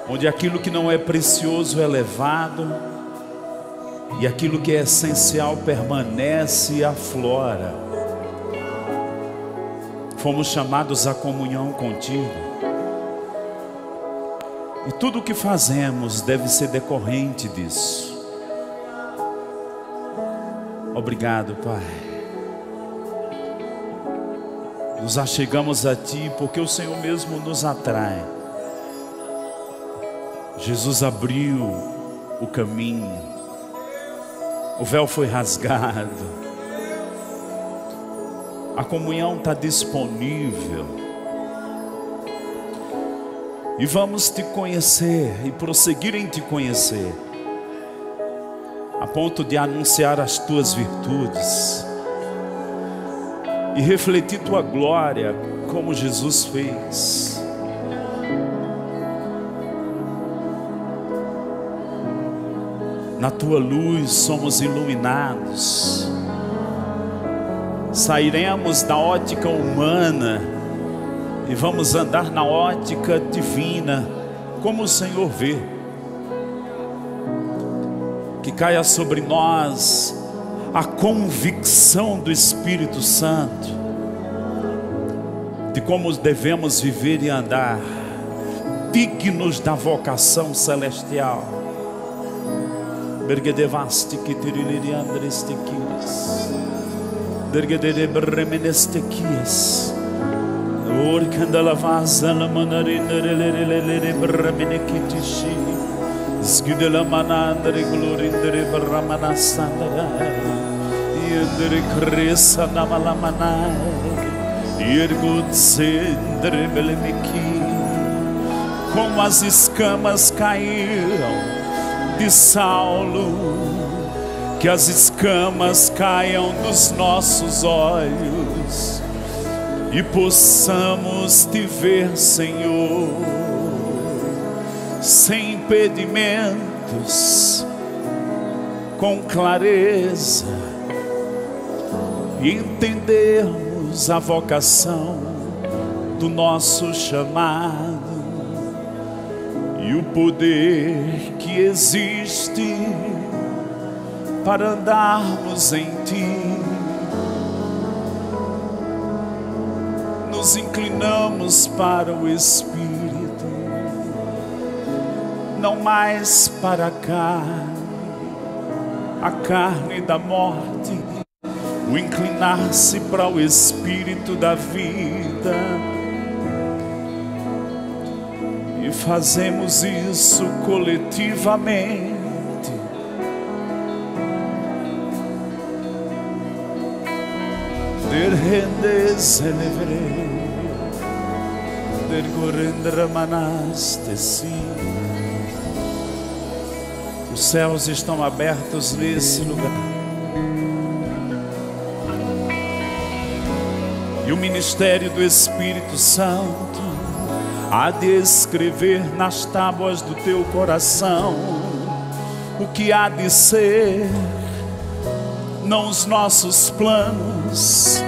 onde aquilo que não é precioso é levado e aquilo que é essencial permanece e aflora. Fomos chamados à comunhão contigo, e tudo o que fazemos deve ser decorrente disso. Obrigado, Pai. Nos achegamos a Ti porque o Senhor mesmo nos atrai. Jesus abriu o caminho, o véu foi rasgado, a comunhão está disponível, e vamos Te conhecer e prosseguir em Te conhecer, a ponto de anunciar as Tuas virtudes e refletir Tua glória como Jesus fez. Na Tua luz somos iluminados. Sairemos da ótica humana e vamos andar na ótica divina, como o Senhor vê. Que caia sobre nós a convicção do Espírito Santo de como devemos viver e andar, dignos da vocação celestial. Bergedevasti que tiriliri andrestequias, dergedere bremenestequias, orcandala vazala manarinderelelelele bremenekitishi, skidela manandre glorindere bramanasandara, yendere cresa namalamanai, yergutsendere belemeki, como as escamas caíram de Saulo, que as escamas caiam dos nossos olhos e possamos Te ver, Senhor, sem impedimentos, com clareza, e entendermos a vocação do nosso chamado e o poder que existe para andarmos em Ti. Nos inclinamos para o Espírito, não mais para a carne da morte, o inclinar-se para o Espírito da vida. E fazemos isso coletivamente. Der rendes elevre, der gorendra manastesi. Os céus estão abertos nesse lugar, e o ministério do Espírito Santo há de escrever nas tábuas do teu coração o que há de ser, não os nossos planos,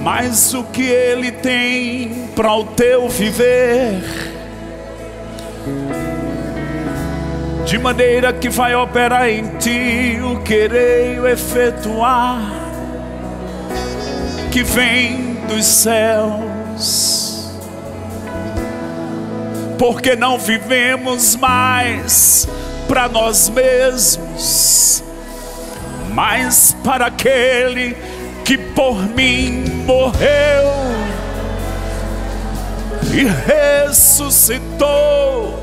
mas o que Ele tem para o teu viver, de maneira que vai operar em ti o querer e o efetuar que vem dos céus. Porque não vivemos mais para nós mesmos, mas para aquele que por mim morreu e ressuscitou.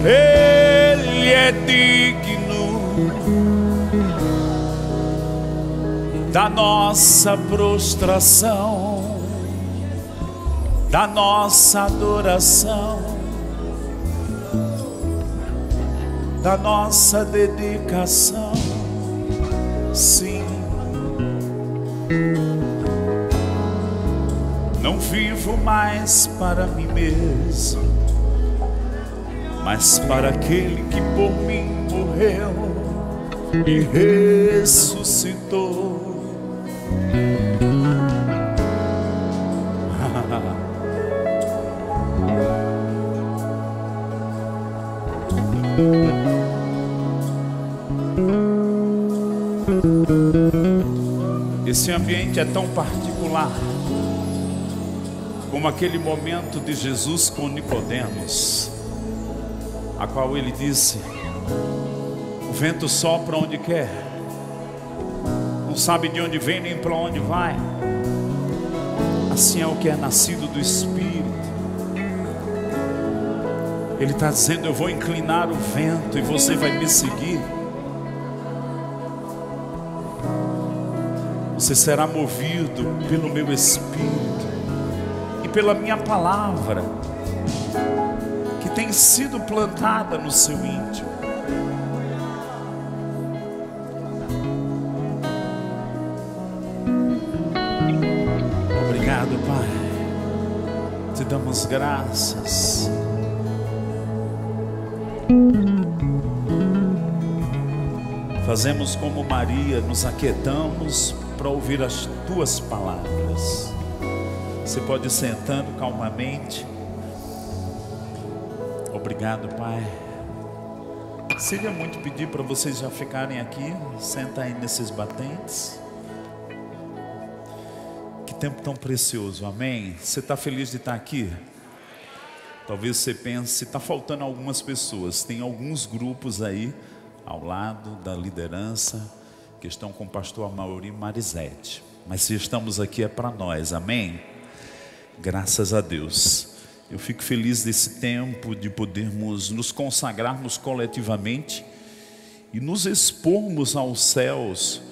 Ele é digno da nossa prostração, da nossa adoração, da nossa dedicação. Sim, não vivo mais para mim mesmo, mas para aquele que por mim morreu e ressuscitou. Esse ambiente é tão particular como aquele momento de Jesus com Nicodemos, a qual ele disse: o vento sopra onde quer, não sabe de onde vem nem para onde vai. Assim é o que é nascido do Espírito. Ele está dizendo: eu vou inclinar o vento e você vai me seguir. Você será movido pelo meu Espírito e pela minha palavra, que tem sido plantada no seu íntimo. Obrigado, Pai. Te damos graças. Fazemos como Maria, nos aquietamos para ouvir as tuas palavras. Você pode ir sentando calmamente. Obrigado, Pai. Seria muito pedir para vocês já ficarem aqui, senta aí nesses batentes. Que tempo tão precioso, amém? Você está feliz de estar aqui? Talvez você pense, está faltando algumas pessoas. Tem alguns grupos aí ao lado da liderança que estão com o pastor Amaury e Marisete, mas se estamos aqui é para nós, amém? Graças a Deus. Eu fico feliz desse tempo de podermos nos consagrarmos coletivamente e nos expormos aos céus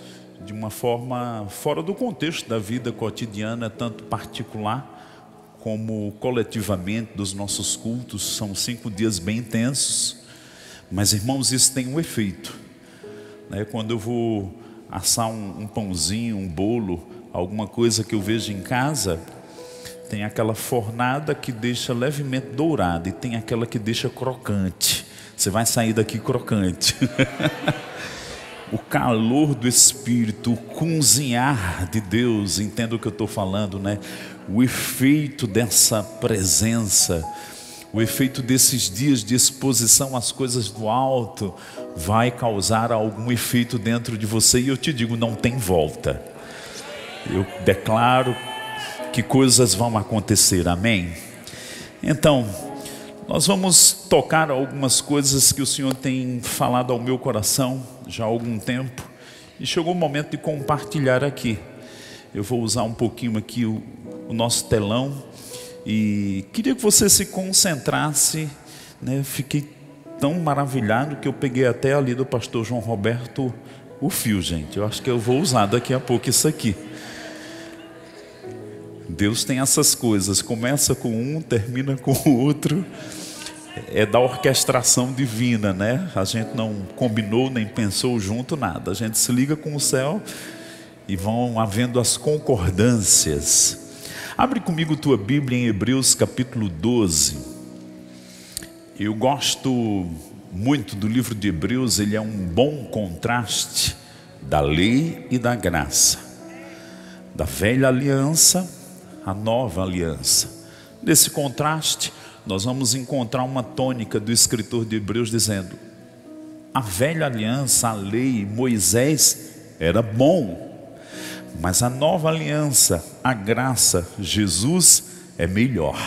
de uma forma fora do contexto da vida cotidiana, tanto particular como coletivamente dos nossos cultos. São 5 dias bem intensos, mas irmãos, isso tem um efeito, né? Quando eu vou assar um pãozinho, um bolo, alguma coisa que eu vejo em casa, tem aquela fornada que deixa levemente dourada e tem aquela que deixa crocante. Você vai sair daqui crocante. O calor do Espírito, o cozinhar de Deus, entenda o que eu estou falando, né? O efeito dessa presença, o efeito desses dias de exposição às coisas do alto vai causar algum efeito dentro de você. E eu te digo, não tem volta. Eu declaro que coisas vão acontecer, amém? Então, nós vamos tocar algumas coisas que o Senhor tem falado ao meu coração já há algum tempo, e chegou o momento de compartilhar aqui. Eu vou usar um pouquinho aqui o nosso telão, e queria que você se concentrasse, né? Fiquei tão maravilhado que eu peguei até ali do pastor João Roberto o fio, gente. Eu acho que eu vou usar daqui a pouco isso aqui. Deus tem essas coisas, começa com um, termina com o outro. É da orquestração divina, né? A gente não combinou nem pensou junto nada. A gente se liga com o céu e vão havendo as concordâncias. Abre comigo tua Bíblia em Hebreus capítulo 12. Eu gosto muito do livro de Hebreus. Ele é um bom contraste da lei e da graça, da velha aliança à nova aliança. Nesse contraste nós vamos encontrar uma tônica do escritor de Hebreus dizendo: a velha aliança, a lei, Moisés era bom, mas a nova aliança, a graça, Jesus é melhor.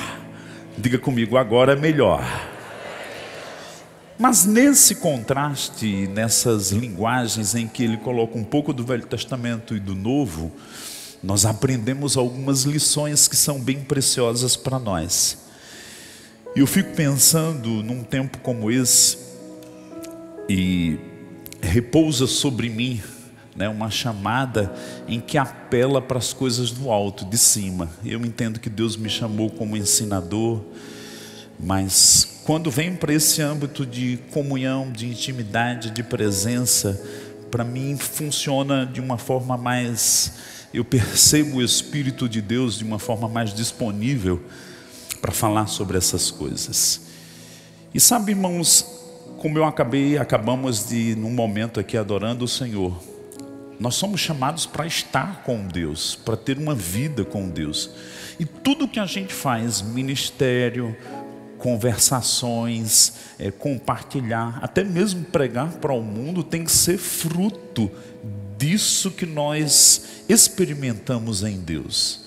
Diga comigo, agora é melhor. Mas nesse contraste, nessas linguagens em que ele coloca um pouco do Velho Testamento e do Novo, nós aprendemos algumas lições que são bem preciosas para nós. E eu fico pensando num tempo como esse, e repousa sobre mim, né, uma chamada em que apela para as coisas do alto, de cima. Eu entendo que Deus me chamou como ensinador, mas quando vem para esse âmbito de comunhão, de intimidade, de presença, para mim funciona de uma forma mais, eu percebo o Espírito de Deus de uma forma mais disponível para falar sobre essas coisas. E sabe, irmãos, como acabamos de, num momento aqui adorando o Senhor, nós somos chamados para estar com Deus, para ter uma vida com Deo. E tudo que a gente faz, ministério, conversações, compartilhar, até mesmo pregar para o mundo tem que ser fruto disso que nós experimentamos em Deus.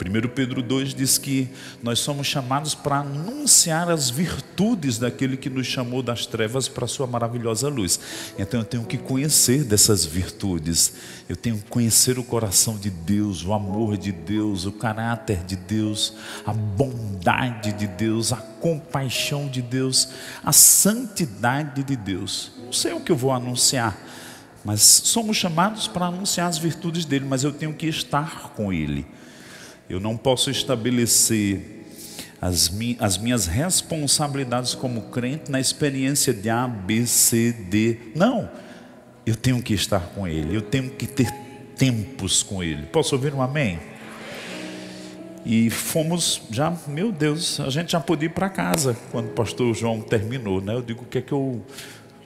1 Pedro 2 diz que nós somos chamados para anunciar as virtudes daquele que nos chamou das trevas para a sua maravilhosa luz. Então eu tenho que conhecer dessas virtudes, eu tenho que conhecer o coração de Deus, o amor de Deus, o caráter de Deus, a bondade de Deus, a compaixão de Deus, a santidade de Deus. Não sei o que eu vou anunciar, mas somos chamados para anunciar as virtudes dele, mas eu tenho que estar com ele. Eu não posso estabelecer as minhas responsabilidades como crente na experiência de A, B, C, D. Não, eu tenho que estar com Ele, eu tenho que ter tempos com Ele. Posso ouvir um amém? E fomos já, meu Deus, a gente já podia ir para casa quando o pastor João terminou, né? Eu digo, o que é que eu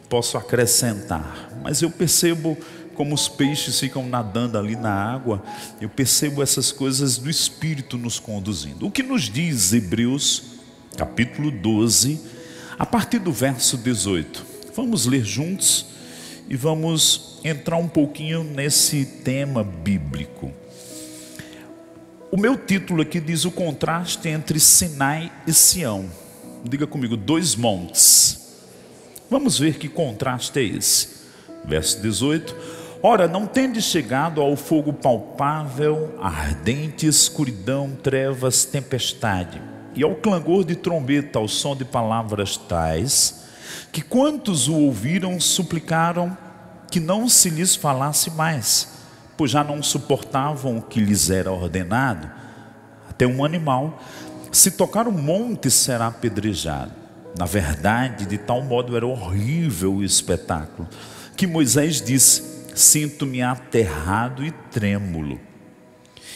posso acrescentar? Mas eu percebo como os peixes ficam nadando ali na água, eu percebo essas coisas do Espírito nos conduzindo. O que nos diz Hebreus, capítulo 12, a partir do verso 18. Vamos ler juntos e vamos entrar um pouquinho nesse tema bíblico. O meu título aqui diz o contraste entre Sinai e Sião. Diga comigo, 2 montes. Vamos ver que contraste é esse. Verso 18. Ora, não tendes chegado ao fogo palpável, ardente escuridão, trevas, tempestade, e ao clangor de trombeta, ao som de palavras tais, que quantos o ouviram suplicaram que não se lhes falasse mais, pois já não suportavam o que lhes era ordenado. Até um animal, se tocar o monte, será apedrejado. Na verdade, de tal modo era horrível o espetáculo, que Moisés disse: sinto-me aterrado e trêmulo.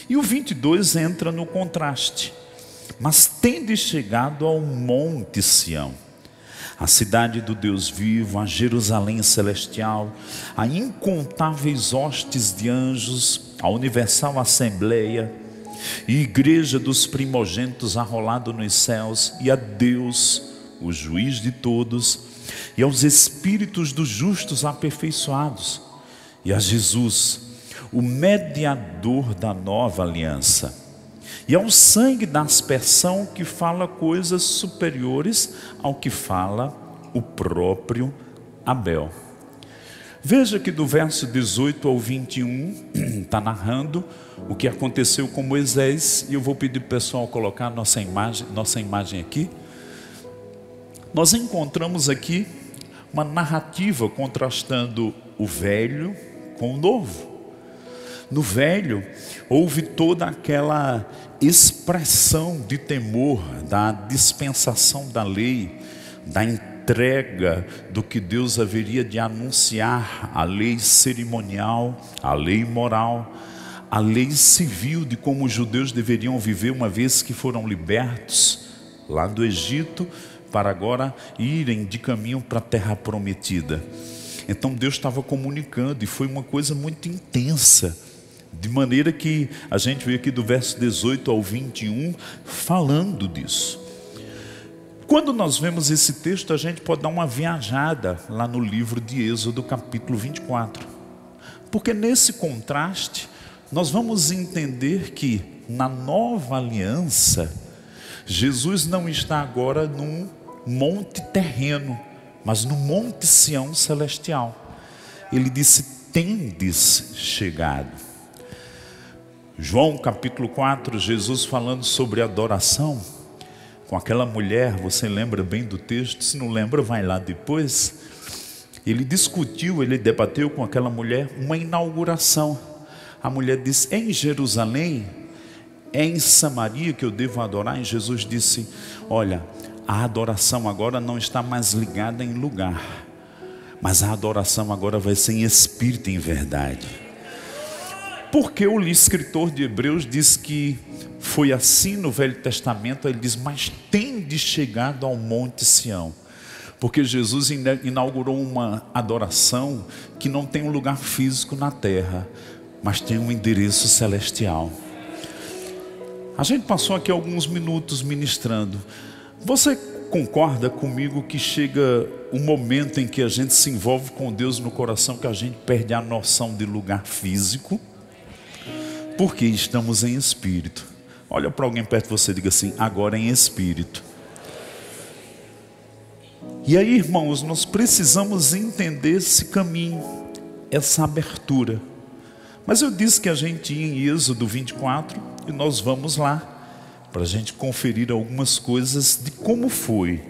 E o 22 entra no contraste. Mas tendes chegado ao monte Sião, a cidade do Deus vivo, a Jerusalém celestial, a incontáveis hostes de anjos, a universal assembleia e igreja dos primogênitos arrolado nos céus, e a Deus, o juiz de todos, e aos espíritos dos justos aperfeiçoados, e a Jesus, o mediador da nova aliança, e ao sangue da aspersão que fala coisas superiores ao que fala o próprio Abel. Veja que do verso 18 ao 21 está narrando o que aconteceu com Moisés, e eu vou pedir para o pessoal colocar nossa imagem aqui. Nós encontramos aqui uma narrativa contrastando o velho com o novo. No velho houve toda aquela expressão de temor da dispensação da lei, da entrega do que Deus haveria de anunciar, a lei cerimonial, a lei moral, a lei civil de como os judeus deveriam viver uma vez que foram libertos lá do Egito, para agora irem de caminho para a terra prometida. Então Deus estava comunicando, e foi uma coisa muito intensa, de maneira que a gente vê aqui do verso 18 ao 21 falando disso. Quando nós vemos esse texto, a gente pode dar uma viajada lá no livro de Êxodo, capítulo 24, porque nesse contraste nós vamos entender que na nova aliança Jesus não está agora num monte terreno, mas no monte Sião celestial. Ele disse: tendes chegado. João capítulo 4, Jesus falando sobre adoração com aquela mulher, você lembra bem do texto? Se não lembra, vai lá depois. Ele discutiu, ele debateu com aquela mulher uma inauguração. A mulher disse: é em Jerusalém, é em Samaria que eu devo adorar? E Jesus disse: olha, a adoração agora não está mais ligada em lugar, mas a adoração agora vai ser em espírito e em verdade. Porque o escritor de Hebreus diz que foi assim no Velho Testamento. Ele diz: mas tendes chegado ao monte Sião, porque Jesus inaugurou uma adoração que não tem um lugar físico na terra, mas tem um endereço celestial. A gente passou aqui alguns minutos ministrando. Você concorda comigo que chega um momento em que a gente se envolve com Deus no coração, que a gente perde a noção de lugar físico, porque estamos em espírito? Olha para alguém perto de você e diga assim: agora em espírito. E aí, irmãos, nós precisamos entender esse caminho, essa abertura. Mas eu disse que a gente ia em Êxodo 24 e nós vamos lá para a gente conferir algumas coisas de como foi.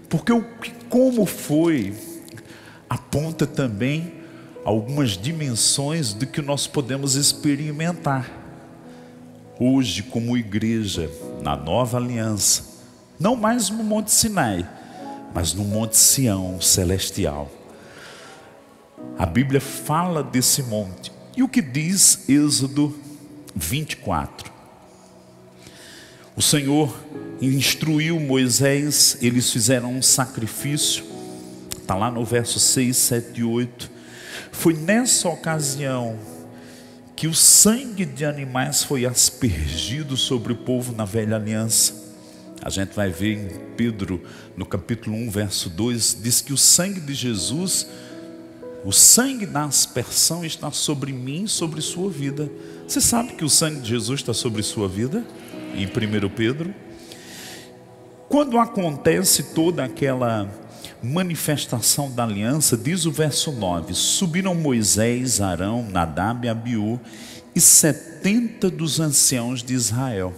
Porque o como foi aponta também algumas dimensões do que nós podemos experimentar hoje como igreja, na nova aliança, não mais no Monte Sinai, mas no Monte Sião celestial. A Bíblia fala desse monte. E o que diz Êxodo 24? O Senhor instruiu Moisés, eles fizeram um sacrifício, está lá no verso 6, 7 e 8. Foi nessa ocasião que o sangue de animais foi aspergido sobre o povo na velha aliança. A gente vai ver em Pedro, no capítulo 1, verso 2, diz que o sangue de Jesus, o sangue da aspersão está sobre mim, sobre sua vida. Você sabe que o sangue de Jesus está sobre sua vida? Em 1 Pedro. Quando acontece toda aquela manifestação da aliança, diz o verso 9: subiram Moisés, Arão, Nadab e Abiú e 70 dos anciãos de Israel.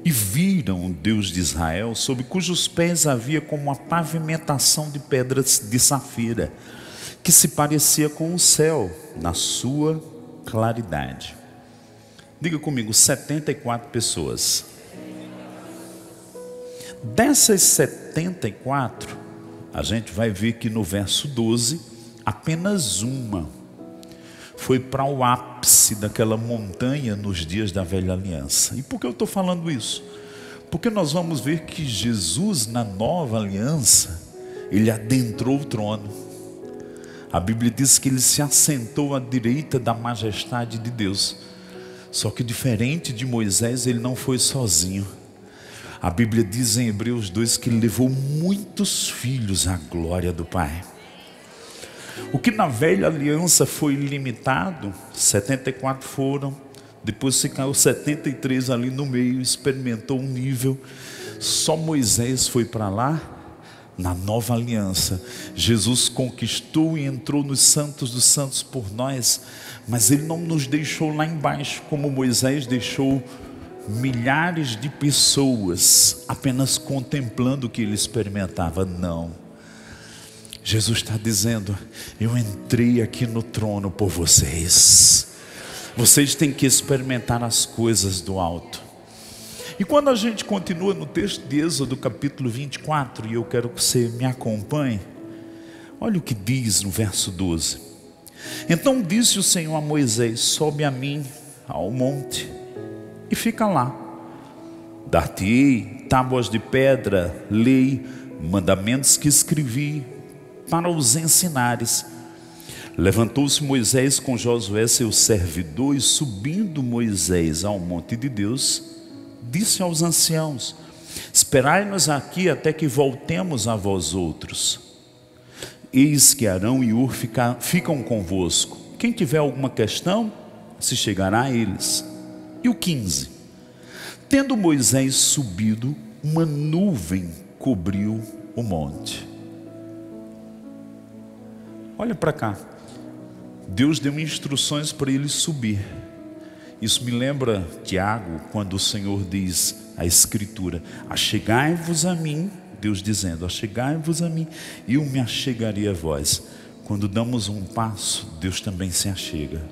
E viram o Deus de Israel, sob cujos pés havia como uma pavimentação de pedras de safira, que se parecia com o céu na sua claridade. Diga comigo, 74 pessoas. Dessas 74, a gente vai ver que no verso 12, apenas uma foi para o ápice daquela montanha nos dias da velha aliança. E por que eu estou falando isso? Porque nós vamos ver que Jesus, na nova aliança, ele adentrou o trono. A Bíblia diz que ele se assentou à direita da majestade de Deus. Só que diferente de Moisés, ele não foi sozinho. A Bíblia diz em Hebreus 2 que ele levou muitos filhos à glória do Pai. O que na velha aliança foi limitado, 74 foram, depois se caiu 73 ali no meio, experimentou um nível. Só Moisés foi para lá. Na nova aliança, Jesus conquistou e entrou nos santos dos santos por nós, mas ele não nos deixou lá embaixo, como Moisés deixou milhares de pessoas apenas contemplando o que ele experimentava. Não. Jesus está dizendo: eu entrei aqui no trono por vocês. Vocês têm que experimentar as coisas do alto. E quando a gente continua no texto de Êxodo capítulo 24, e eu quero que você me acompanhe, olha o que diz no verso 12. Então disse o Senhor a Moisés: sobe a mim ao monte e fica lá. Dar-te-ei tábuas de pedra, lei, mandamentos que escrevi, para os ensinares. Levantou-se Moisés com Josué seu servidor, e subindo Moisés ao monte de Deus, disse aos anciãos: esperai-nos aqui até que voltemos a vós outros. Eis que Arão e Hur ficam convosco. Quem tiver alguma questão, se chegará a eles. E o 15: tendo Moisés subido, uma nuvem cobriu o monte. Olha para cá. Deus deu instruções para ele subir. Isso me lembra Tiago, quando o Senhor diz a Escritura: achegai-vos a mim, Deus dizendo: achegai-vos a mim, e eu me achegarei a vós. Quando damos um passo, Deus também se achega.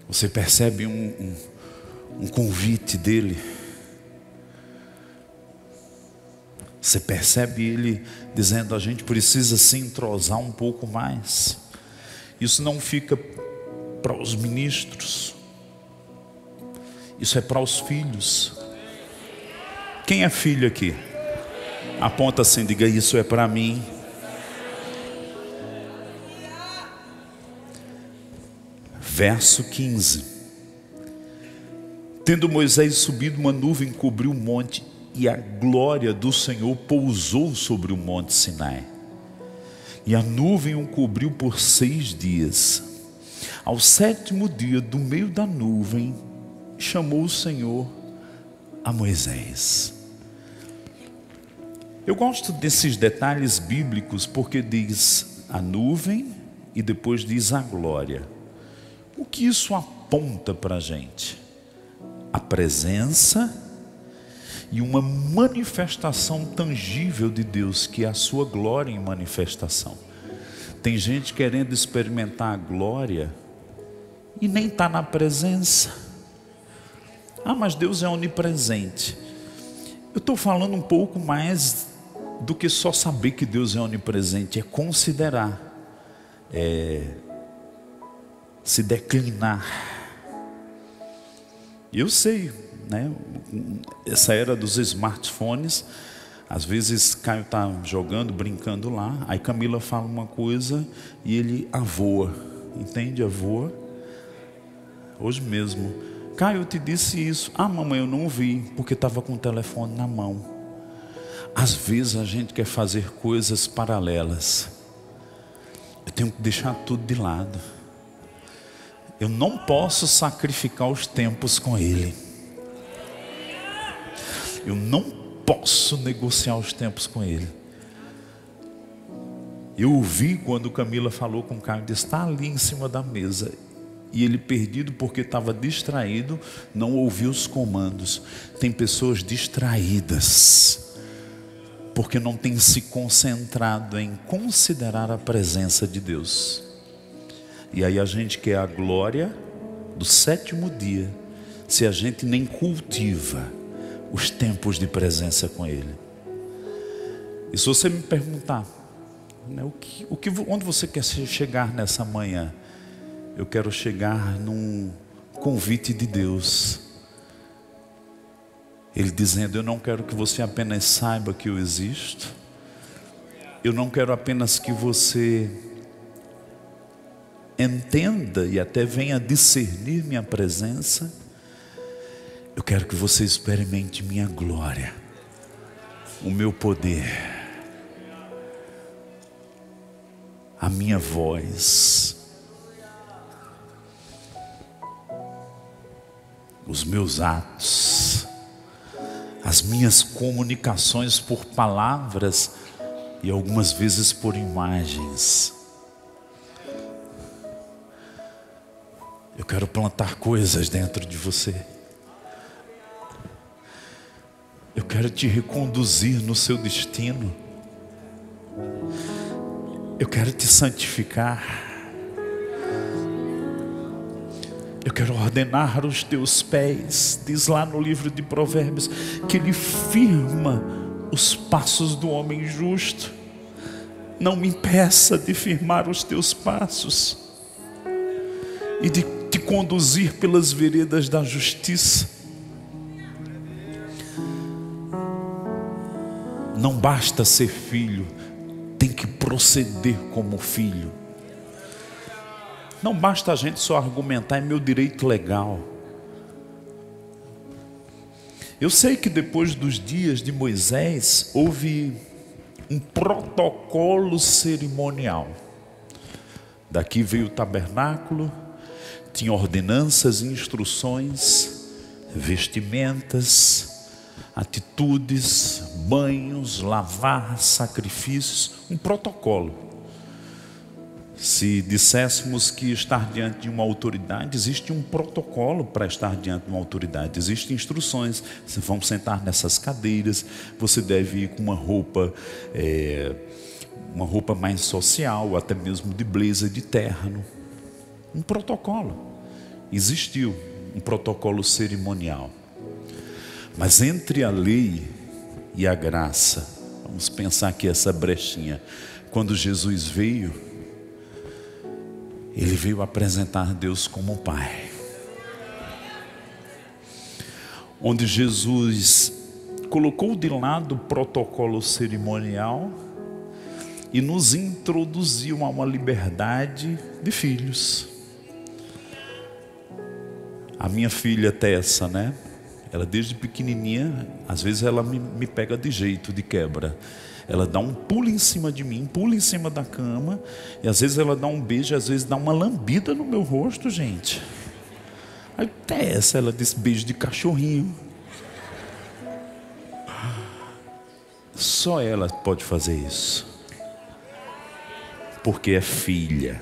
Você percebe um convite dele. Você percebe ele dizendo: a gente precisa se entrosar um pouco mais. Isso não fica para os ministros, isso é para os filhos. Quem é filho aqui? Aponta assim, diga: isso é para mim. Verso 15: Tendo Moisés subido, uma nuvem cobriu o monte, e a glória do Senhor pousou sobre o monte Sinai. E a nuvem o cobriu por 6 dias. Ao 7º dia, do meio da nuvem, chamou o Senhor a Moisés. Eu gosto desses detalhes bíblicos porque diz a nuvem e depois diz a glória. O que isso aponta para a gente? A presença e uma manifestação tangível de Deus, que é a sua glória em manifestação. Tem gente querendo experimentar a glória e nem está na presença. Ah, mas Deus é onipresente. Eu estou falando um pouco mais do que só saber que Deus é onipresente, é considerar, se declinar. Eu sei, né? Essa era dos smartphones, às vezes Caio está jogando, brincando lá, aí Camila fala uma coisa e ele avoa, entende? Avoa. Hoje mesmo, Caio, eu te disse isso. Ah, mamãe, eu não vi, porque estava com o telefone na mão. Às vezes a gente quer fazer coisas paralelas. Eu tenho que deixar tudo de lado. Eu não posso sacrificar os tempos com Ele. Eu não posso negociar os tempos com Ele. Eu ouvi quando Camila falou com o Caio, disse, está ali em cima da mesa. E ele perdido porque estava distraído, não ouviu os comandos. Tem pessoas distraídas porque não tem se concentrado em considerar a presença de Deus. E aí a gente quer a glória do 7º dia, se a gente nem cultiva os tempos de presença com Ele. E se você me perguntar, né, onde você quer chegar nessa manhã? Eu quero chegar num convite de Deus. Ele dizendo, eu não quero que você apenas saiba que eu existo. Eu não quero apenas que você entenda e até venha discernir minha presença. Eu quero que você experimente minha glória, o meu poder, a minha voz, os meus atos, as minhas comunicações por palavras e algumas vezes por imagens. Eu quero plantar coisas dentro de você. Eu quero te reconduzir no seu destino. Eu quero te santificar. Eu quero ordenar os teus pés. Diz lá no livro de Provérbios que Ele firma os passos do homem justo. Não me impeça de firmar os teus passos e de te conduzir pelas veredas da justiça. Não basta ser filho, tem que proceder como filho. Não basta a gente só argumentar, é meu direito legal. Eu sei que depois dos dias de Moisés, houve um protocolo cerimonial. Daqui veio o tabernáculo, tinha ordenanças e instruções, vestimentas, atitudes, banhos, lavar, sacrifícios, um protocolo. Se disséssemos que estar diante de uma autoridade, existe um protocolo para estar diante de uma autoridade, existem instruções. Você vamos sentar nessas cadeiras, você deve ir com uma roupa mais social, até mesmo de blazer, de terno. Um protocolo. Existiu um protocolo cerimonial. Mas entre a lei e a graça, vamos pensar aqui essa brechinha. Quando Jesus veio, Ele veio apresentar Deus como Pai. Onde Jesus colocou de lado o protocolo cerimonial e nos introduziu a uma liberdade de filhos. A minha filha Tessa, né? Ela desde pequenininha, às vezes ela me pega de jeito, de quebra. Ela dá um pulo em cima de mim, pula em cima da cama. E às vezes ela dá um beijo, às vezes dá uma lambida no meu rosto, gente. Aí Tessa, ela diz beijo de cachorrinho. Só ela pode fazer isso. Porque é filha.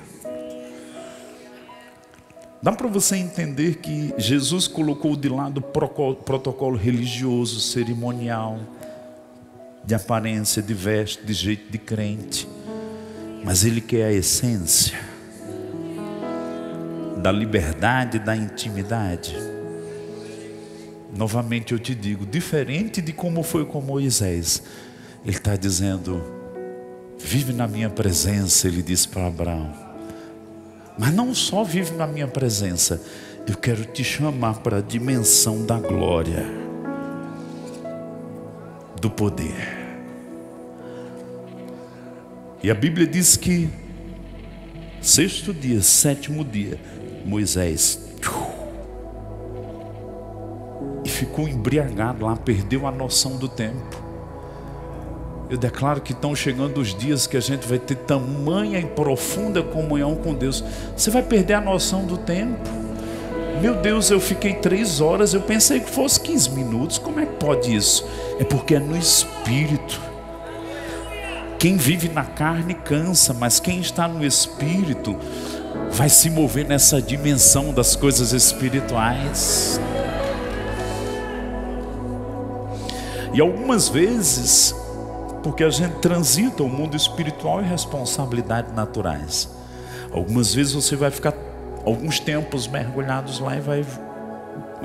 Dá para você entender que Jesus colocou de lado o protocolo religioso, cerimonial, de aparência, de veste, de jeito de crente. Mas Ele quer a essência da liberdade, da intimidade. Novamente eu te digo, diferente de como foi com Moisés, Ele está dizendo, vive na minha presença, Ele disse para Abraão. Mas não só vive na minha presença, eu quero te chamar para a dimensão da glória, do poder. E a Bíblia diz que sexto dia, sétimo dia, Moisés e ficou embriagado lá, perdeu a noção do tempo. Eu declaro que estão chegando os dias que a gente vai ter tamanha e profunda comunhão com Deus. Você vai perder a noção do tempo. Meu Deus, eu fiquei 3 horas, eu pensei que fosse 15 minutos. Como é que pode isso? É porque é no Espírito. Quem vive na carne cansa, mas quem está no Espírito vai se mover nessa dimensão das coisas espirituais. E algumas vezes, porque a gente transita o mundo espiritual e responsabilidades naturais. Algumas vezes você vai ficar alguns tempos mergulhados lá e vai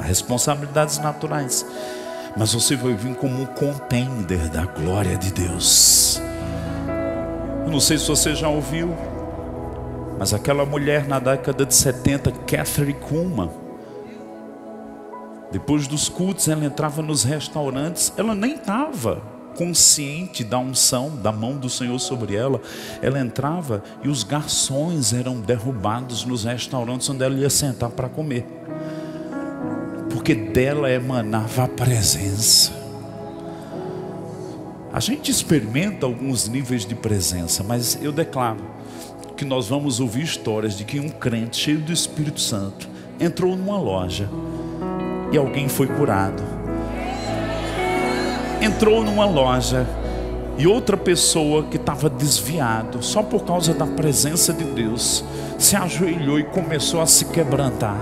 responsabilidades naturais. Mas você vai vir como um contender da glória de Deus. Eu não sei se você já ouviu, mas aquela mulher na década de 70, Kathryn Kuhlman, depois dos cultos ela entrava nos restaurantes, ela nem estava consciente da unção, da mão do Senhor sobre ela. Ela entrava e os garçons eram derrubados nos restaurantes onde ela ia sentar para comer, porque dela emanava a presença. A gente experimenta alguns níveis de presença, mas eu declaro que nós vamos ouvir histórias de que um crente cheio do Espírito Santo entrou numa loja e alguém foi curado. Entrou numa loja e outra pessoa que estava desviado, só por causa da presença de Deus, se ajoelhou e começou a se quebrantar.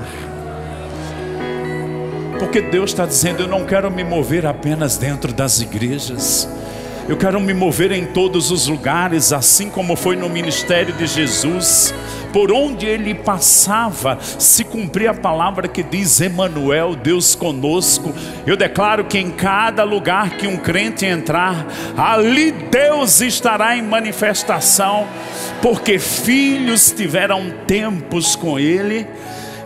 Porque Deus está dizendo, eu não quero me mover apenas dentro das igrejas, eu quero me mover em todos os lugares, assim como foi no ministério de Jesus. Por onde ele passava, se cumpria a palavra que diz Emanuel, Deus conosco. Eu declaro que em cada lugar que um crente entrar, ali Deus estará em manifestação, porque filhos tiveram tempos com ele,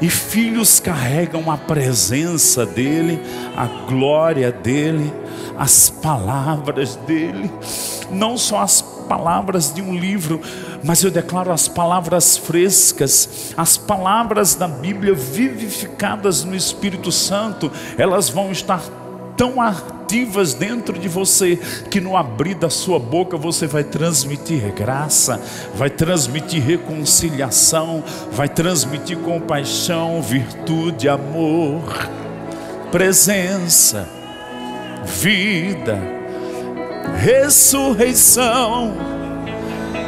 e filhos carregam a presença dele, a glória dele, as palavras dele. Não só as palavras de um livro, mas eu declaro as palavras frescas, as palavras da Bíblia vivificadas no Espírito Santo. Elas vão estar tão ativas dentro de você, que no abrir da sua boca você vai transmitir graça, vai transmitir reconciliação, vai transmitir compaixão, virtude, amor, presença, vida, ressurreição,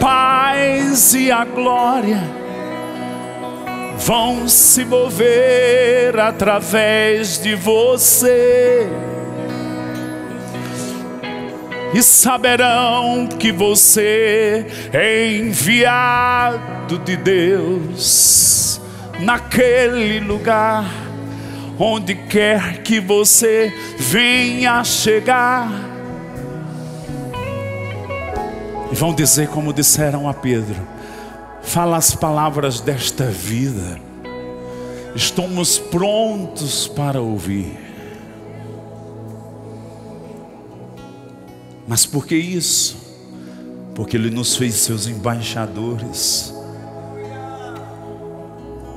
paz e a glória vão se mover através de você, e saberão que você é enviado de Deus naquele lugar, onde quer que você venha chegar. E vão dizer como disseram a Pedro: fala as palavras desta vida, estamos prontos para ouvir. Mas por que isso? Porque Ele nos fez seus embaixadores.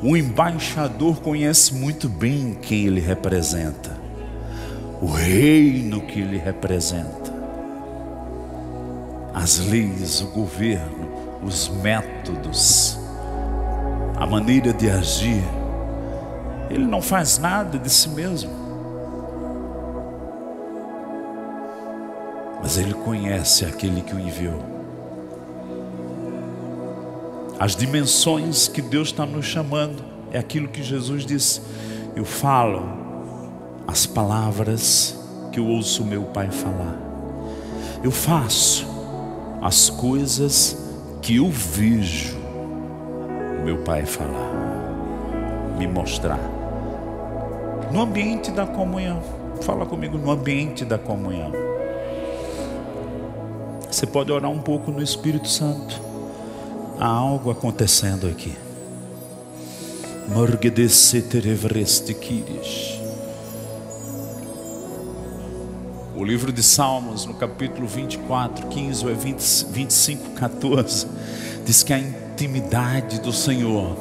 O embaixador conhece muito bem quem ele representa, o reino que ele representa, as leis, o governo, os métodos, a maneira de agir. Ele não faz nada de si mesmo, mas ele conhece aquele que o enviou. As dimensões que Deus está nos chamando é aquilo que Jesus disse: eu falo as palavras que eu ouço o meu Pai falar, eu faço as coisas que eu vejo o meu Pai falar, me mostrar. No ambiente da comunhão, fala comigo, no ambiente da comunhão. Você pode orar um pouco no Espírito Santo. Há algo acontecendo aqui. O livro de Salmos, no capítulo 24, 15 ou 25, 14, diz que a intimidade do Senhor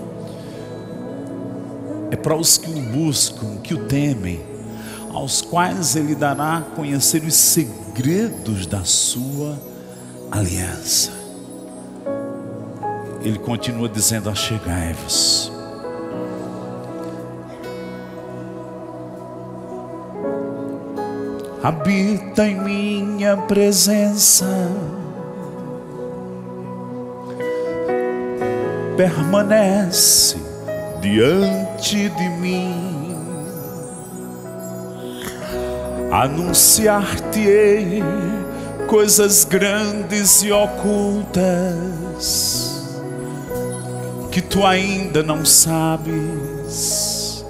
é para os que o buscam, que o temem, aos quais Ele dará a conhecer os segredos da sua aliança. Ele continua dizendo: achegai-vos. Habita em minha presença, permanece diante de mim. Anunciar-te-ei coisas grandes e ocultas que tu ainda não sabes.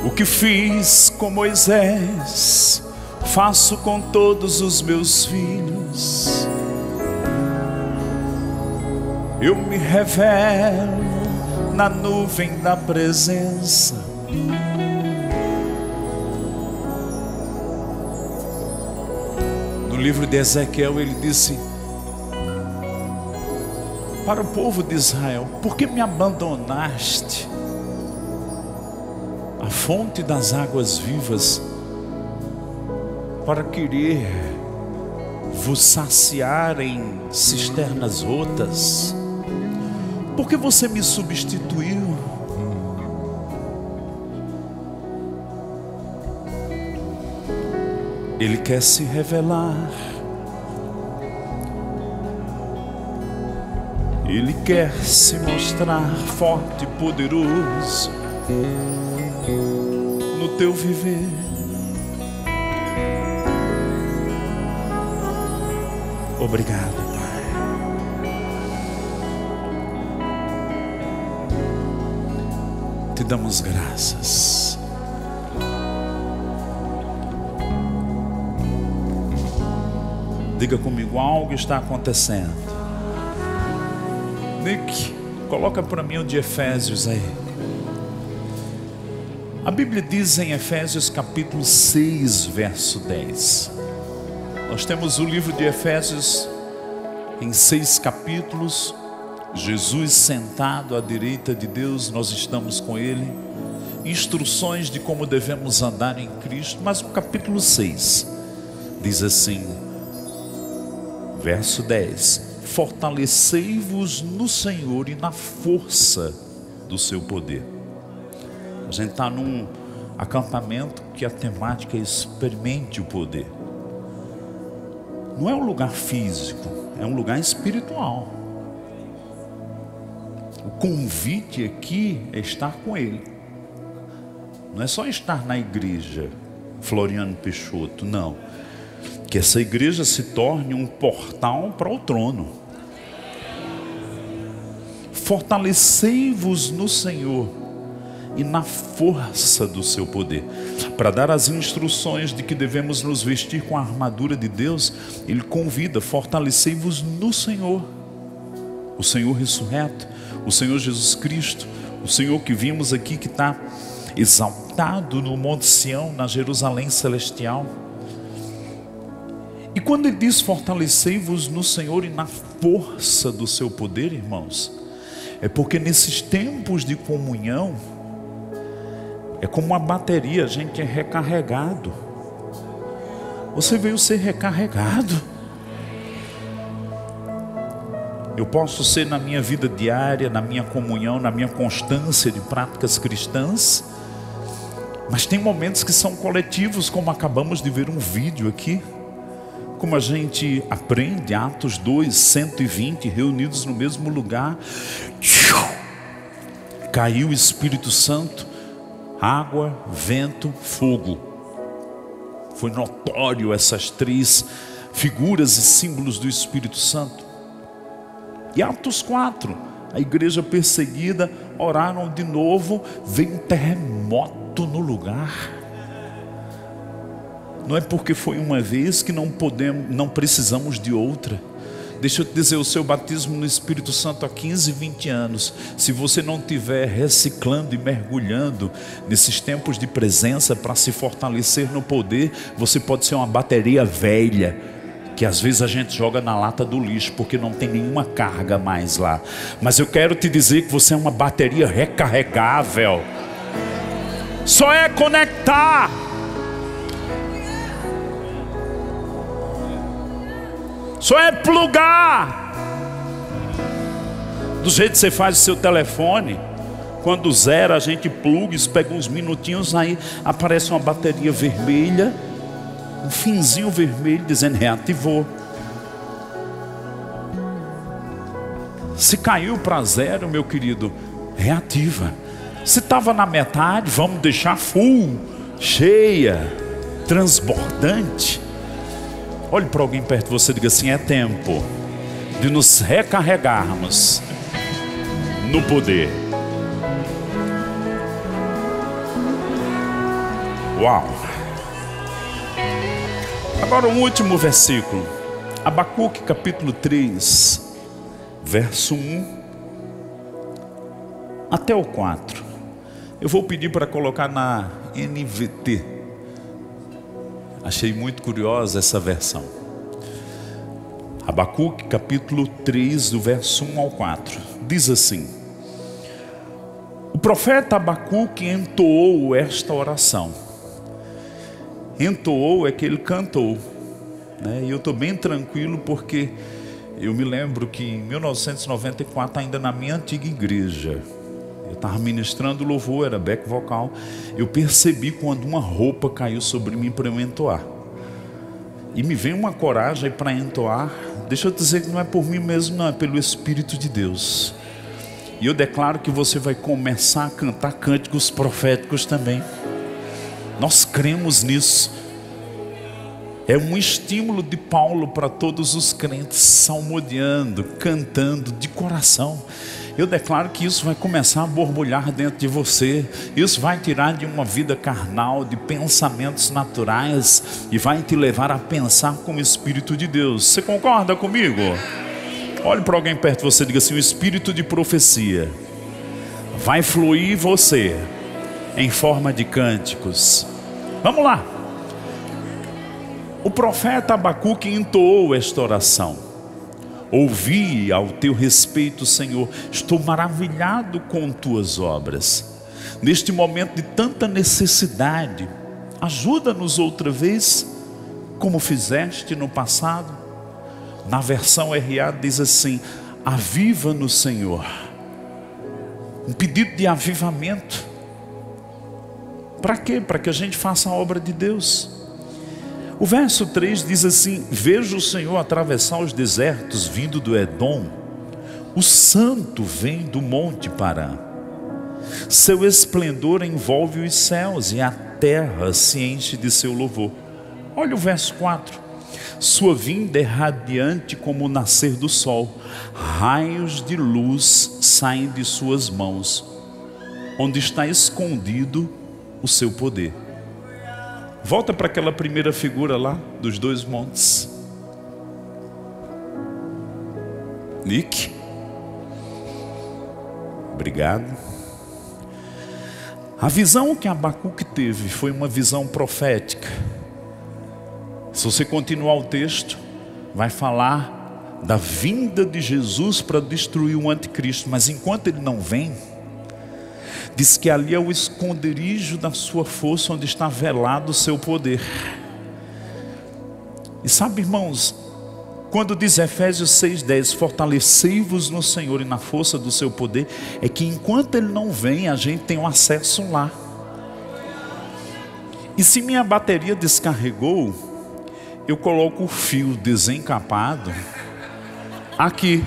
O que fiz com Moisés, faço com todos os meus filhos. Eu me revelo na nuvem da presença. No livro de Ezequiel ele disse para o povo de Israel: por que me abandonaste a fonte das águas vivas para querer vos saciar em cisternas rotas? Por que você me substituiu? Ele quer se revelar. Ele quer se mostrar forte e poderoso no teu viver. Obrigado, Pai. Te damos graças. Diga comigo, algo está acontecendo. Nick, coloca para mim o de Efésios aí. A Bíblia diz em Efésios capítulo 6, verso 10. Nós temos o livro de Efésios em 6 capítulos. Jesus sentado à direita de Deus, nós estamos com Ele. Instruções de como devemos andar em Cristo. Mas o capítulo 6 diz assim, verso 10: fortalecei-vos no Senhor e na força do seu poder. A gente está num acampamento que a temática é experimente o poder. Não é um lugar físico, é um lugar espiritual. O convite aqui é estar com Ele. Não é só estar na igreja Floriano Peixoto, não. Que essa igreja se torne um portal para o trono. Fortalecei-vos no Senhor e na força do seu poder. Para dar as instruções de que devemos nos vestir com a armadura de Deus, Ele convida: fortalecei-vos no Senhor. O Senhor ressurreto, o Senhor Jesus Cristo, o Senhor que vimos aqui, que está exaltado no Monte Sião, na Jerusalém celestial. E quando ele diz fortalecei-vos no Senhor e na força do seu poder, irmãos, é porque nesses tempos de comunhão, é como uma bateria, a gente é recarregado. Você veio ser recarregado. Eu posso ser na minha vida diária, na minha comunhão, na minha constância de práticas cristãs, mas tem momentos que são coletivos, como acabamos de ver um vídeo aqui, como a gente aprende, Atos 2, 120, reunidos no mesmo lugar, caiu o Espírito Santo, água, vento, fogo. Foi notório essas três figuras e símbolos do Espírito Santo. E Atos 4, a igreja perseguida, oraram de novo, veio um terremoto no lugar. Não é porque foi uma vez que não precisamos de outra. Deixa eu te dizer, o seu batismo no Espírito Santo há 15, 20 anos, se você não estiver reciclando e mergulhando nesses tempos de presença para se fortalecer no poder, você pode ser uma bateria velha, que às vezes a gente joga na lata do lixo, porque não tem nenhuma carga mais lá. Mas eu quero te dizer que você é uma bateria recarregável. Só é conectar. Só é plugar. Do jeito que você faz o seu telefone, quando zera a gente pluga, isso pega uns minutinhos, aí aparece uma bateria vermelha, um finzinho vermelho dizendo reativou. Se caiu para zero, meu querido, reativa. Se estava na metade, vamos deixar full, cheia, transbordante. Olhe para alguém perto de você e diga assim: é tempo de nos recarregarmos no poder. Uau! Agora um último versículo, Abacuque capítulo 3, verso 1 até o 4. Eu vou pedir para colocar na NVT. Achei muito curiosa essa versão. Abacuque capítulo 3, do verso 1 ao 4. Diz assim: o profeta Abacuque entoou esta oração. Entoou é que ele cantou, né? E eu estou bem tranquilo porque eu me lembro que em 1994, ainda na minha antiga igreja, eu estava ministrando louvor, era back vocal. Eu percebi quando uma roupa caiu sobre mim para eu entoar. E me veio uma coragem para entoar. Deixa eu dizer que não é por mim mesmo, não, é pelo Espírito de Deus. E eu declaro que você vai começar a cantar cânticos proféticos também. Nós cremos nisso. É um estímulo de Paulo para todos os crentes, salmodiando, cantando de coração. Eu declaro que isso vai começar a borbulhar dentro de você. Isso vai tirar de uma vida carnal, de pensamentos naturais, e vai te levar a pensar como Espírito de Deus. Você concorda comigo? Olhe para alguém perto de você e diga assim: o espírito de profecia vai fluir em você em forma de cânticos. Vamos lá. O profeta Abacuque entoou esta oração: ouvi ao teu respeito, Senhor, estou maravilhado com tuas obras. Neste momento de tanta necessidade, ajuda-nos outra vez, como fizeste no passado. Na versão RA diz assim: aviva-nos, Senhor. Um pedido de avivamento. Para quê? Para que a gente faça a obra de Deus. O verso 3 diz assim: vejo o Senhor atravessar os desertos vindo do Edom. O santo vem do monte Parã. Seu esplendor envolve os céus e a terra se enche de seu louvor. Olha o verso 4. Sua vinda é radiante como o nascer do sol. Raios de luz saem de suas mãos. Onde está escondido o seu poder. Volta para aquela primeira figura lá dos dois montes. Nick. Obrigado. A visão que Abacuque teve foi uma visão profética. Se você continuar o texto, vai falar da vinda de Jesus para destruir o anticristo. Mas enquanto ele não vem, diz que ali é o esconderijo da sua força, onde está velado o seu poder. E sabe, irmãos, quando diz Efésios 6,10, fortalecei-vos no Senhor e na força do seu poder, é que enquanto ele não vem, a gente tem um acesso lá. E se minha bateria descarregou, eu coloco o fio desencapado aqui.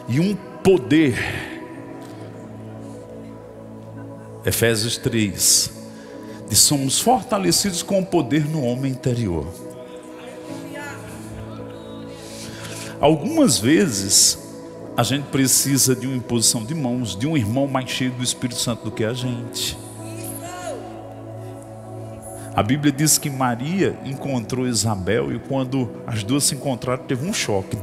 E um poder, Efésios 3, de somos fortalecidos com o poder no homem interior. Algumas vezes a gente precisa de uma imposição de mãos, de um irmão mais cheio do Espírito Santo do que a gente. A Bíblia diz que Maria encontrou Isabel, e quando as duas se encontraram, teve um choque.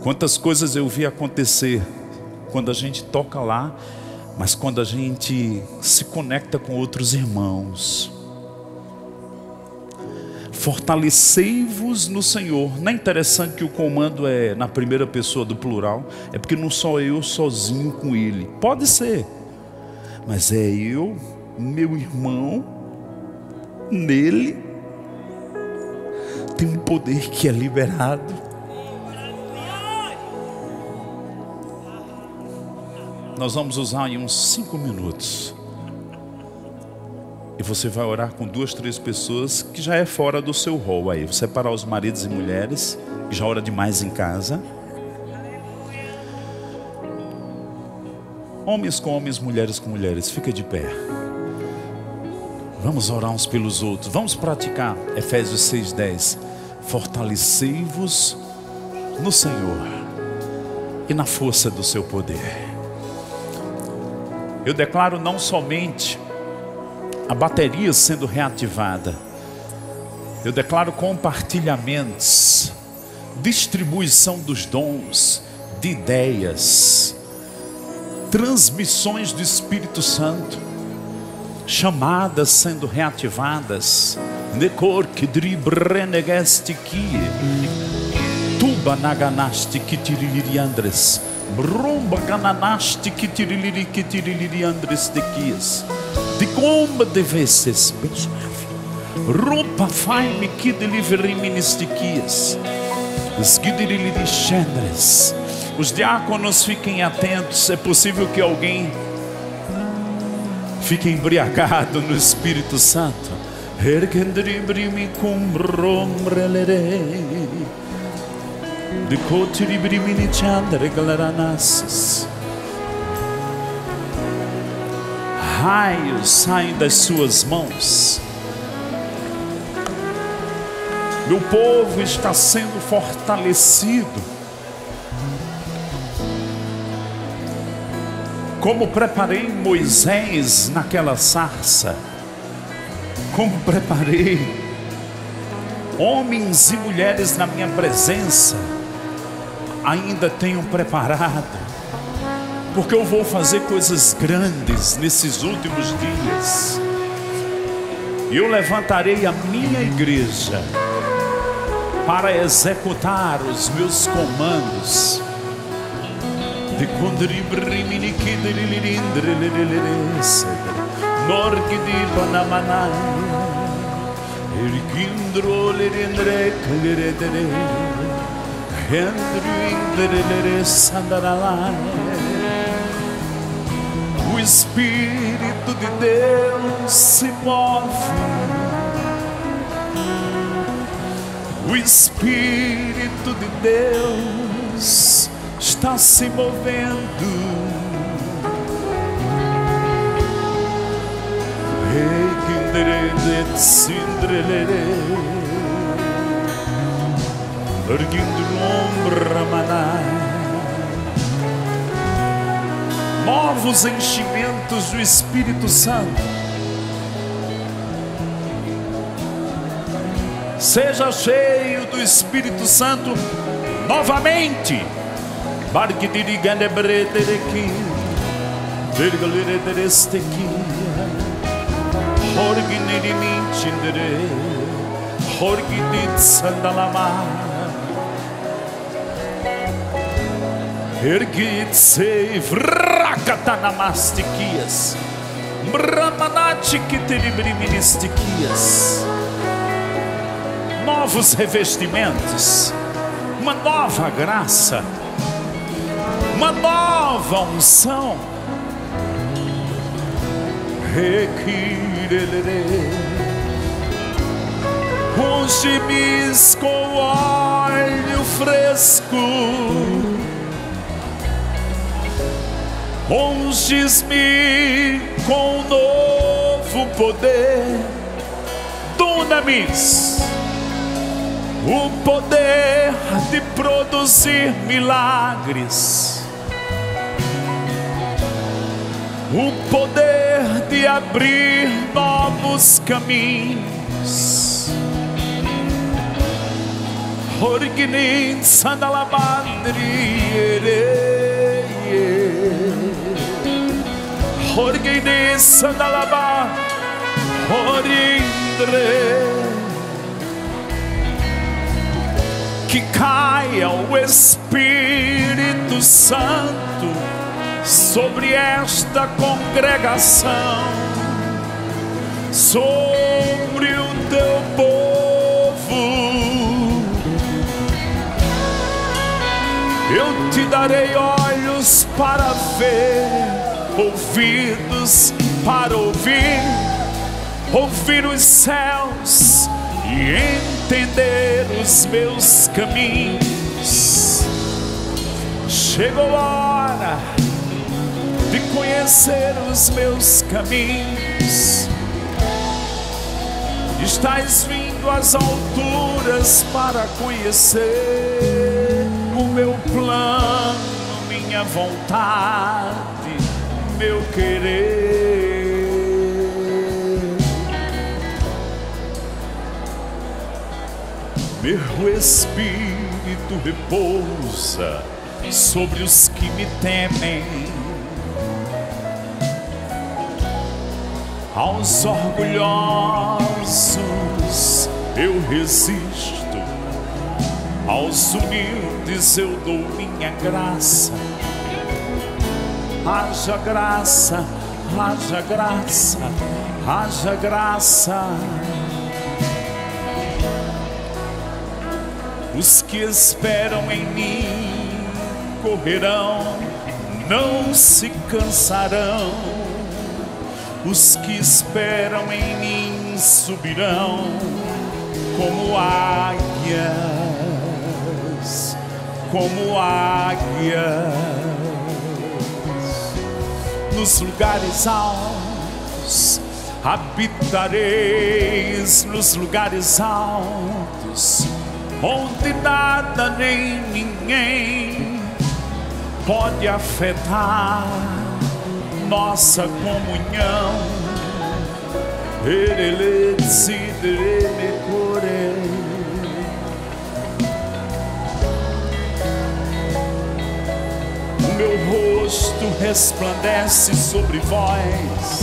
Quantas coisas eu vi acontecer quando a gente toca lá, mas quando a gente se conecta com outros irmãos. Fortalecei-vos no Senhor. Não é interessante que o comando é na primeira pessoa do plural? É porque não sou eu sozinho com ele. Pode ser, mas é eu, meu irmão, nele tem um poder que é liberado. Nós vamos usar em uns 5 minutos. E você vai orar com 2, 3 pessoas que já é fora do seu rol aí. Vou separar os maridos e mulheres, que já ora demais em casa. Homens com homens, mulheres com mulheres. Fica de pé. Vamos orar uns pelos outros. Vamos praticar Efésios 6,10. Fortalecei-vos no Senhor e na força do seu poder. Eu declaro não somente a bateria sendo reativada, eu declaro compartilhamentos, distribuição dos dons, de ideias, transmissões do Espírito Santo, chamadas sendo reativadas. Nekor kidribrenegestiki, tuba naganasti kitiririandres. Brumba gananaste que tiriliri andres de quias. De comba de vezes, roupa fai-me que deliveri ministiquias. Os guidiriliri chendres. Os diáconos fiquem atentos. É possível que alguém fique embriagado no Espírito Santo. Ergendribrimi cum brombrelere. De cotiribrimini chandre galaranases. Raios saem das suas mãos. Meu povo está sendo fortalecido. Como preparei Moisés naquela sarça, como preparei homens e mulheres na minha presença, ainda tenho preparado, porque eu vou fazer coisas grandes nesses últimos dias. E eu levantarei a minha igreja para executar os meus comandos. De o Espírito de Deus se move. O Espírito de Deus está se movendo. Novos enchimentos do Espírito Santo. Seja cheio do Espírito Santo novamente. Erguit-se vrakatanamastiquias, brahmanatiquiteribriministiquias. Novos revestimentos, uma nova graça, uma nova unção. Unge-me com óleo fresco, unges-me com novo poder. Dunamis, o poder de produzir milagres, o poder de abrir novos caminhos. Originin sandalabandri, originin sandalaba, orindre. Que caia o Espírito Santo sobre esta congregação, sobre o teu povo. Eu te darei olhos para ver, ouvidos para ouvir, ouvir os céus e entender os meus caminhos. Chegou a hora de conhecer os meus caminhos. Estás vindo às alturas para conhecer o meu plano, minha vontade, meu querer. Meu Espírito repousa sobre os que me temem. Aos orgulhosos eu resisto, aos humildes eu dou minha graça. Haja graça, haja graça, haja graça. Os que esperam em mim correrão, não se cansarão. Os que esperam em mim subirão como águias, como águias. Nos lugares altos habitareis, nos lugares altos, onde nada nem ninguém pode afetar nossa comunhão. O meu rosto resplandece sobre vós.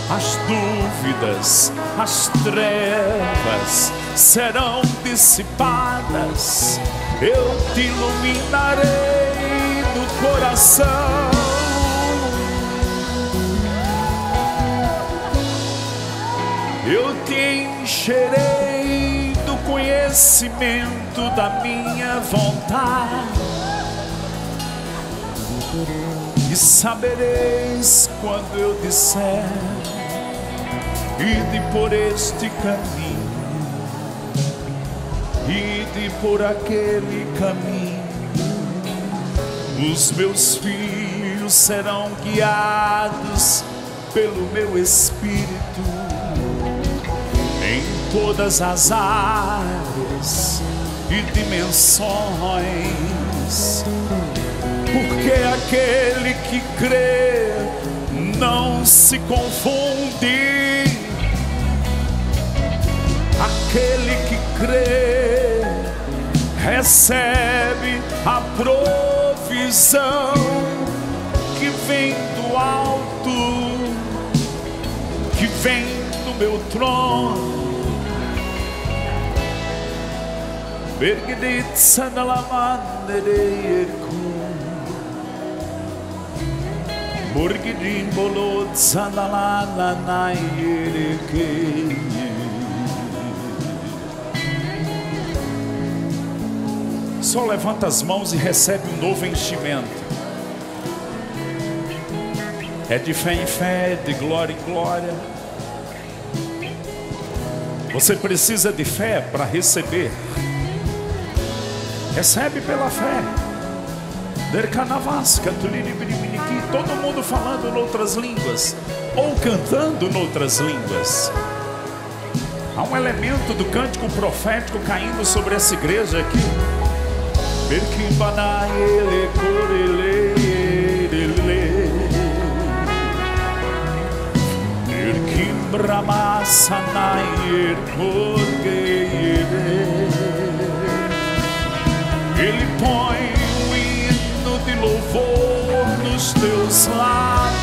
As dúvidas, as trevas serão dissipadas. Eu te iluminarei no coração. Eu te encherei do conhecimento da minha vontade. E sabereis quando eu disser: ide por este caminho, ide por aquele caminho. Os meus filhos serão guiados pelo meu Espírito em todas as áreas e dimensões. Porque aquele que crê não se confunde. Aquele que crê recebe a provisão que vem do alto, que vem do meu trono. Só levanta as mãos e recebe um novo enchimento. É de fé em fé, de glória em glória. Você precisa de fé para receber. Recebe pela fé. Todo mundo falando noutras línguas, ou cantando noutras línguas. Há um elemento do cântico profético caindo sobre essa igreja aqui. Ele põe um hino de louvor nos teus lábios,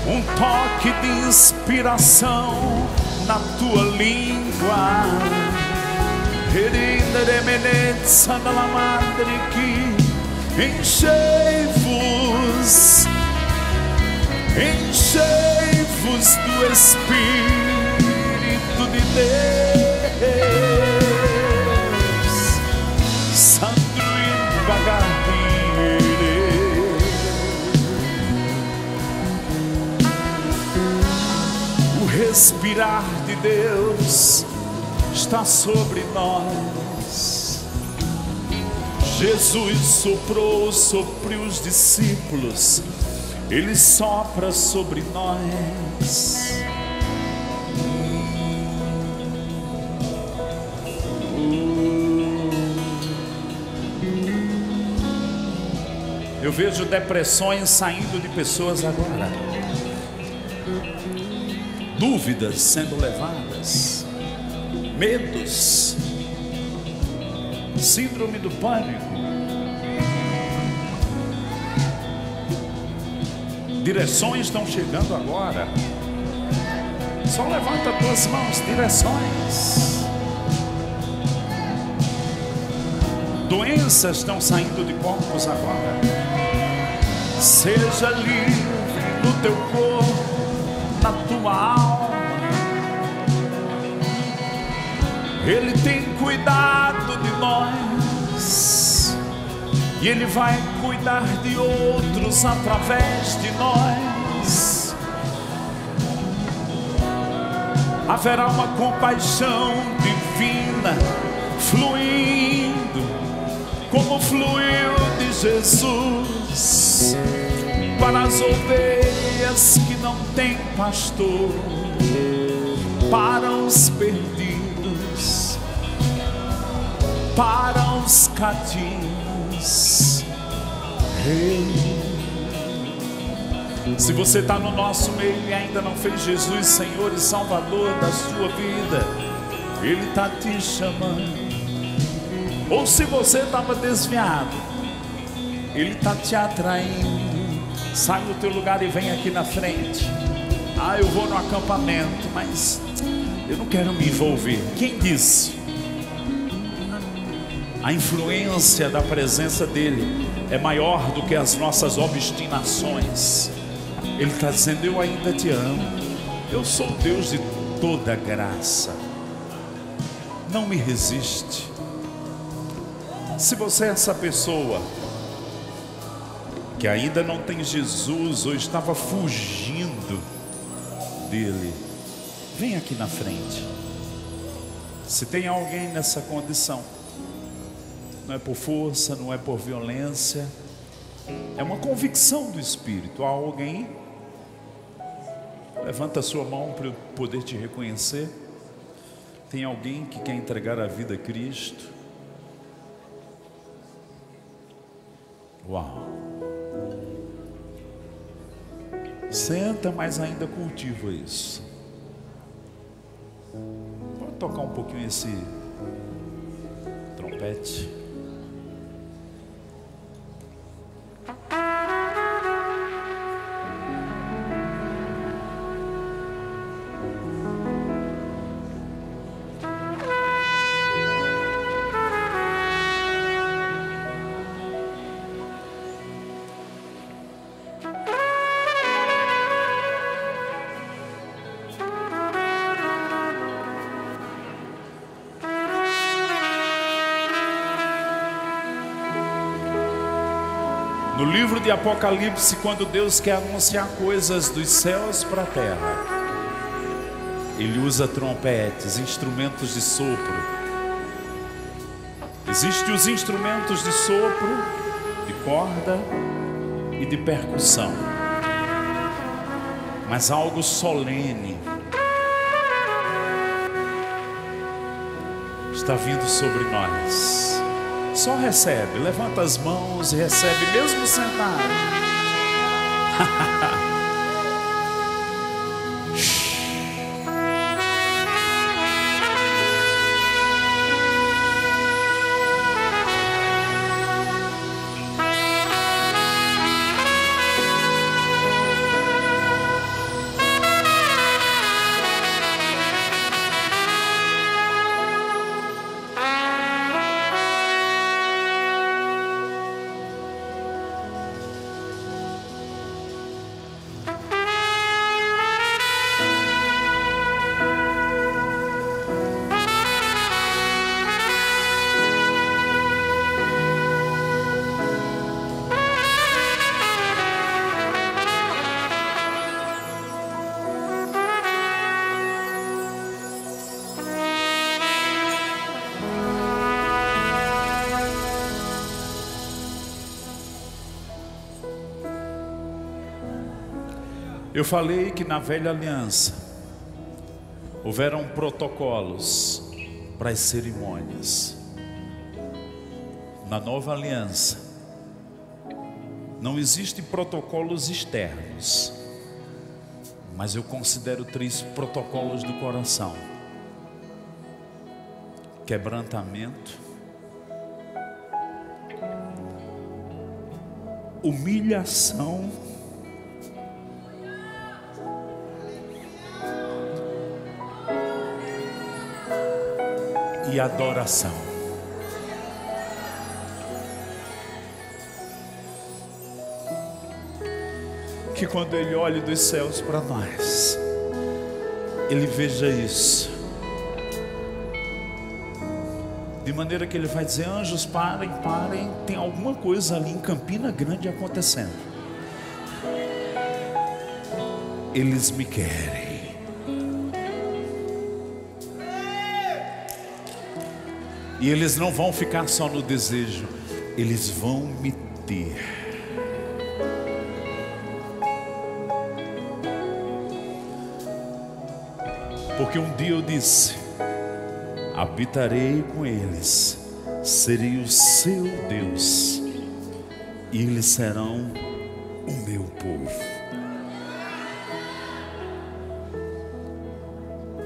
um toque de inspiração na tua língua. Enchei-vos, enchei-vos do Espírito de Deus, santo e devagarinho. O respirar de Deus está sobre nós. Jesus soprou sobre os discípulos, Ele sopra sobre nós. Eu vejo depressões saindo de pessoas agora, dúvidas sendo levadas, medos, síndrome do pânico, direções estão chegando agora. Só levanta tuas mãos. Direções, doenças estão saindo de corpos agora. Seja livre no teu corpo, na tua alma. Ele tem cuidado de nós e Ele vai cuidar de outros através de nós. Haverá uma compaixão divina fluindo, como fluiu de Jesus para as ovelhas que não têm pastor, para os perdidos, para os cativos. Se você está no nosso meio e ainda não fez Jesus Senhor e Salvador da sua vida, Ele está te chamando. Ou se você estava desviado, Ele está te atraindo. Sai do teu lugar e vem aqui na frente. Ah, eu vou no acampamento, mas eu não quero me envolver. Quem disse? A influência da presença dEle é maior do que as nossas obstinações. Ele está dizendo: eu ainda te amo. Eu sou o Deus de toda graça. Não me resiste. Se você é essa pessoa que ainda não tem Jesus ou estava fugindo dele, vem aqui na frente. Se tem alguém nessa condição, não é por força, não é por violência, é uma convicção do Espírito. Há alguém? Levanta a sua mão para eu poder te reconhecer. Tem alguém que quer entregar a vida a Cristo? Uau! Senta, mas ainda cultiva isso. Pode tocar um pouquinho esse trompete. No livro de Apocalipse, quando Deus quer anunciar coisas dos céus para a terra, Ele usa trompetes, instrumentos de sopro. Existem os instrumentos de sopro, de corda e de percussão, mas algo solene está vindo sobre nós. Só recebe, levanta as mãos e recebe, mesmo sentado. Eu falei que na velha aliança houveram protocolos para as cerimônias. Na nova aliança não existem protocolos externos, mas eu considero 3 protocolos do coração: quebrantamento, humilhação e adoração. Que quando Ele olhe dos céus para nós, Ele veja isso, de maneira que Ele vai dizer: anjos, parem, parem, tem alguma coisa ali em Campina Grande acontecendo. Eles me querem. E eles não vão ficar só no desejo, eles vão me ter. Porque um dia eu disse: habitarei com eles, serei o seu Deus, e eles serão o meu povo.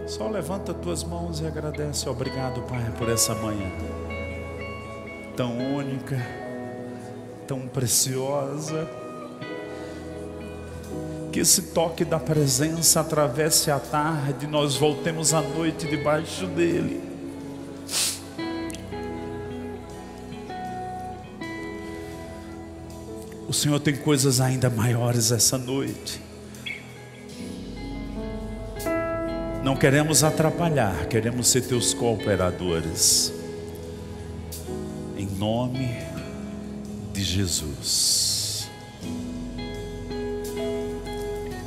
Só levanta tuas mãos e agradece. Obrigado, Pai, por essa manhã tão única, tão preciosa. Que esse toque da presença atravesse a tarde, nós voltemos à noite debaixo dele. O Senhor tem coisas ainda maiores essa noite. Não queremos atrapalhar, queremos ser teus cooperadores. Em nome de Jesus.